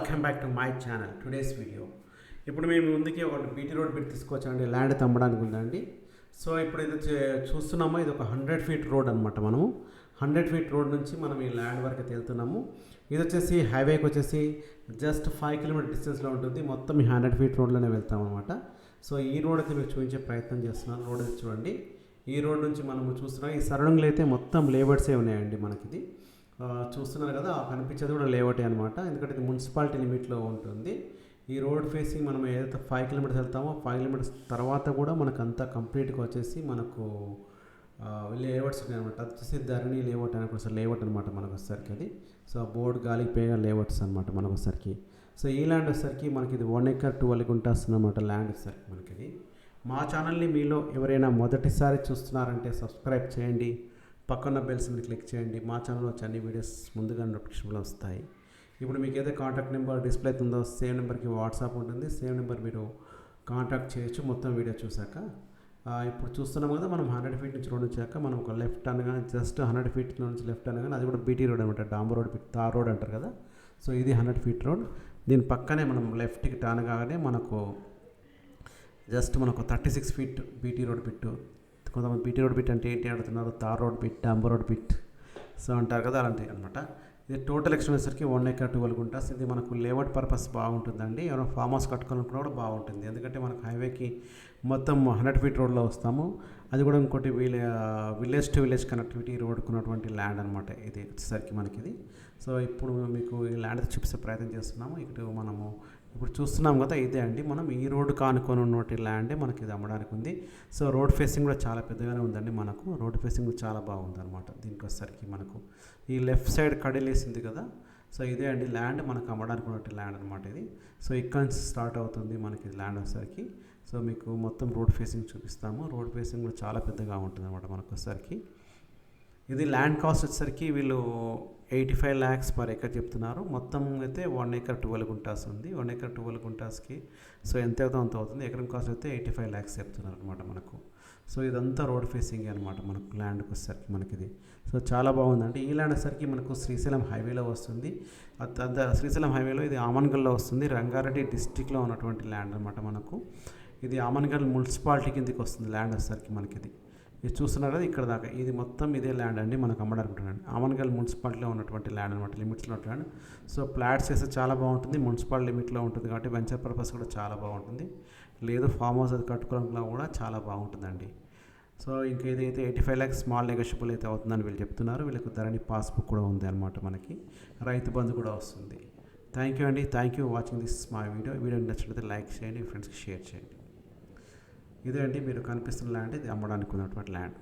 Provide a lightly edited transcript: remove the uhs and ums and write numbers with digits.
Welcome back to my channel. Today's video ఇప్పుడు మేము ముందుకి ఒక బీటీ రోడ్ బిట్ తీసుకొచ్చామండి. ల్యాండ్ తమ్మడానికి ఉందండి. సో ఇప్పుడు ఇది చూస్తున్నామో ఇది ఒక 100 ఫీట్ రోడ్ అనమాట. మనము 100 ఫీట్ రోడ్ నుంచి మనం ఈ ల్యాండ్ వరకు అయితే వెళ్తున్నాము. ఇది వచ్చేసి హైవేకి వచ్చేసి జస్ట్ 5 కిలోమీటర్ డిస్టెన్స్లో ఉంటుంది. మొత్తం ఈ 100 ఫీట్ రోడ్లోనే వెళ్తాం అనమాట. సో ఈ రోడ్ అయితే మీకు చూపించే ప్రయత్నం చేస్తున్నాను. రోడ్ అయితే చూడండి. ఈ రోడ్ నుంచి మనము చూస్తున్నాం ఈ సరౌండింగ్లో అయితే మొత్తం లేబర్సే ఉన్నాయండి. మనకిది చూస్తున్నారు కదా, కనిపించేది కూడా లేవటే అనమాట. ఎందుకంటే ఇది మున్సిపాలిటీ లిమిట్లో ఉంటుంది. ఈ రోడ్ ఫేసింగ్ మనం ఏదైతే 5 కిలోమీటర్స్ వెళ్తామో 5 కిలోమీటర్స్ తర్వాత కూడా మనకు అంతా కంప్లీట్గా వచ్చేసి మనకు లేఅవుట్స్ ఉన్నాయన్నమాట. అది వచ్చేసి ధరణి లేఅవుట్ అని ఒకసారి లేఅవుట్ అనమాట మనకు వచ్చేసరికి. అది సో బోర్డు గాలికి పేగా లేఅవుట్స్ అనమాట మనకు వచ్చేసరికి. సో ఈ ల్యాండ్ వచ్చేసరికి మనకి ఇది 1 acre 12 గుంటాస్ అనమాట ల్యాండ్ వచ్చేసరికి మనకి. మా ఛానల్ని మీలో ఎవరైనా మొదటిసారి చూస్తున్నారంటే సబ్స్క్రైబ్ చేయండి, పక్కన బెల్స్ మీద క్లిక్ చేయండి. మా ఛానల్లో వచ్చే అన్ని వీడియోస్ ముందుగా నోటిఫికేషన్లో వస్తాయి. ఇప్పుడు మీకు ఏదో కాంటాక్ట్ నెంబర్ డిస్ప్లే అవుతుందో సేమ్ నెంబర్కి వాట్సాప్ ఉంటుంది. సేమ్ నెంబర్ మీరు కాంటాక్ట్ చేయొచ్చు మొత్తం వీడియో చూసాక. ఇప్పుడు చూస్తున్నాం కదా, మనం 100 ఫీట్ నుంచి రోడ్ వచ్చాక మనం ఒక లెఫ్ట్ అనగానే జస్ట్ 100 ఫీట్ నుంచి లెఫ్ట్ అనగానే అది కూడా బీటీ రోడ్ అనమాట. డాంబర్ రోడ్, తార్ రోడ్ అంటారు కదా. సో ఇది 100 ఫీట్ రోడ్. దీని పక్కనే మనం లెఫ్ట్కి టర్న్ కాగానే మనకు జస్ట్ మనకు 36 ఫీట్ బీటీ రోడ్ బిట్టు. కొంతమంది బీటీ రోడ్ బిట్ అంటే ఏంటి అడుగుతున్నారు. తార్ రోడ్ బిట్, డాంబర్ రోడ్ బిట్ సో అంటారు కదా, అలాంటివి అనమాట. ఇది టోటల్ ఎక్స్టెంట్ వచ్చేసరికి 1 acre 12 గుంటాస్. ఇది మనకు లేఅవుట్ పర్పస్ బాగుంటుందండి. ఎవరైనా ఫామ్ హౌస్ కట్టుకోవాలనుకున్నా కూడా బాగుంటుంది. ఎందుకంటే మనకు హైవేకి మొత్తం 100 ఫీట్ రోడ్లో వస్తాము. అది కూడా ఇంకోటి విలేజ్ టు విలేజ్ కనెక్టివిటీ రోడ్కున్నటువంటి ల్యాండ్ అనమాట ఇది వచ్చేసరికి మనకి ఇది. సో ఇప్పుడు మీకు ఈ ల్యాండ్ చూపించే ప్రయత్నం చేస్తున్నాము. ఇక్కడ మనము ఇప్పుడు చూస్తున్నాం కదా, ఇదే అండి మనం ఈ రోడ్డు కానుకొని ఉన్నటువంటి ల్యాండే మనకి ఇది అమ్మడానికి ఉంది. సో రోడ్ ఫేసింగ్ కూడా చాలా పెద్దగానే ఉందండి. మనకు రోడ్ ఫేసింగ్ చాలా బాగుంది అనమాట. దీనికి వచ్చేసరికి మనకు ఈ లెఫ్ట్ సైడ్ కడిలేసింది కదా, సో ఇదే అండి ల్యాండ్ మనకు అమ్మడానికి ఉన్నటువంటి ల్యాండ్ అనమాట ఇది. సో ఇక్కడ నుంచి స్టార్ట్ అవుతుంది మనకి ల్యాండ్ వచ్చేసరికి. సో మీకు మొత్తం రోడ్ ఫేసింగ్ చూపిస్తాము. రోడ్ ఫేసింగ్ కూడా చాలా పెద్దగా ఉంటుంది అనమాట మనకు వచ్చేసరికి. ఇది ల్యాండ్ కాస్ట్ వచ్చేసరికి వీళ్ళు 85 lakhs per acre చెప్తున్నారు. మొత్తం అయితే 1 acre 12 గుంటాస్ ఉంది. 1 acre 12 గుంటాస్కి సో ఎంత అవుతుందో అంత అవుతుంది. ఎకరం కాస్ట్ అయితే 85 lakhs చెప్తున్నారు అనమాట మనకు. సో ఇదంతా రోడ్ ఫేసింగ్ అనమాట మనకు ల్యాండ్కి వచ్చేసరికి మనకి ఇది. సో చాలా బాగుందండి. ఈ ల్యాండ్ వచ్చేసరికి మనకు శ్రీశైలం హైవేలో వస్తుంది. శ్రీశైలం హైవేలో ఇది ఆమన్గల్లో వస్తుంది. రంగారెడ్డి డిస్టిక్లో ఉన్నటువంటి ల్యాండ్ అనమాట మనకు. ఇది ఆమన్గల్ మున్సిపాలిటీ కిందకి వస్తుంది ల్యాండ్ వచ్చేసరికి మనకి ఇది. ఇది చూస్తున్నారు కదా ఇక్కడ దాకా, ఇది మొత్తం ఇదే ల్యాండ్ అండి మనకు అమ్మడానికి. ఆమన్గల్ మున్సిపాలిటీలో ఉన్నటువంటి ల్యాండ్ అనమాట, లిమిట్స్లో ల్యాండ్. సో ప్లాట్స్ చేస్తే చాలా బాగుంటుంది. మున్సిపాలిటీ లిమిట్లో ఉంటుంది కాబట్టి వెంచర్ పర్పస్ కూడా చాలా బాగుంటుంది. లేదు ఫామ్ హౌస్ అది కట్టుకోవడంలో కూడా చాలా బాగుంటుందండి. సో ఇంకా ఇదైతే 85 lakhs స్మాల్ నెగోషియబుల్ అయితే అవుతుందని వీళ్ళు చెప్తున్నారు. వీళ్ళకి ధరణి పాస్బుక్ కూడా ఉంది అనమాట మనకి. రైతు బంధు కూడా వస్తుంది. థ్యాంక్ యూ అండి. Thank you watching this my video. Video నచ్చినట్లయితే లైక్ చేయండి, ఫ్రెండ్స్కి షేర్ చేయండి. ఇదే అండి మీరు కనిపిస్తున్న ల్యాండ్, ఇది అమ్మడానికి ఉన్నటువంటి ల్యాండ్.